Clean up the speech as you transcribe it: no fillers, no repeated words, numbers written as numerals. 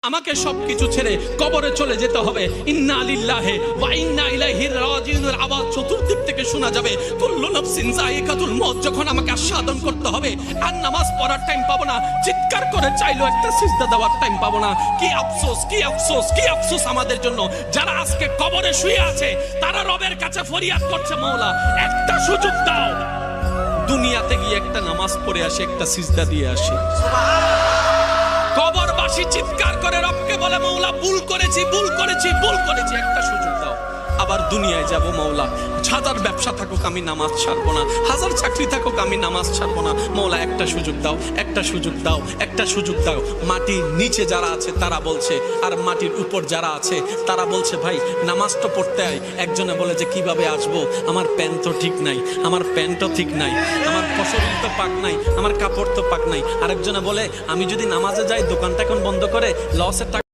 আমাকে সবকিছু ছেড়ে কবরে চলে যেতে হবে। ইন্না লিল্লাহি ওয়া ইন্না ইলাইহি রাজিউনের আওয়াজ চতুর্দিক থেকে শোনা যাবে। কুল্লু নাফসিন যায়িকাতুল মউত। যখন আমাকে আস্বাদন করতে হবে আর নামাজ পড়ার টাইম পাবো না, চিৎকার করে চাইলো একটা সিজদা দেওয়ার টাইম পাবো না। কি আফসোস, কি আফসোস, কি আফসোস আমাদের জন্য যারা আজকে কবরে শুয়ে আছে। তারা রবের কাছে ফরিয়াদ করছে, মাওলা একটা সুযোগ দাও, দুনিয়াতে গিয়ে একটা নামাজ পড়ে আসে, একটা সিজদা দিয়ে আসি। কবরবাসী চিৎকার করে রবকে বলে, মাওলা ভুল করেছি, ভুল করেছি, ভুল করেছি, একটা সুযোগ দাও। আবার দুনিয়ায় যাব মাওলা, হাজার ব্যবসা থাকুক আমি নামাজ ছাড়বো না, হাজার চাকরি থাকুক আমি নামাজ ছাড়বো না। মাওলা একটা সুযোগ দাও, একটা সুযোগ দাও, একটা সুযোগ দাও। মাটির নিচে যারা আছে তারা বলছে, আর মাটির উপর যারা আছে তারা বলছে, ভাই নামাজ তো পড়তে আয়। একজনে বলে যে কিভাবে আসবো, আমার প্যান্ট তো ঠিক নাই, আমার প্যান্টও ঠিক নাই, আমার শরীর তো পাক নাই, আমার কাপড় তো পাক নাই। আরেকজনে বলে আমি যদি নামাজে যাই দোকানটা এখন বন্ধ করে লসের টাকা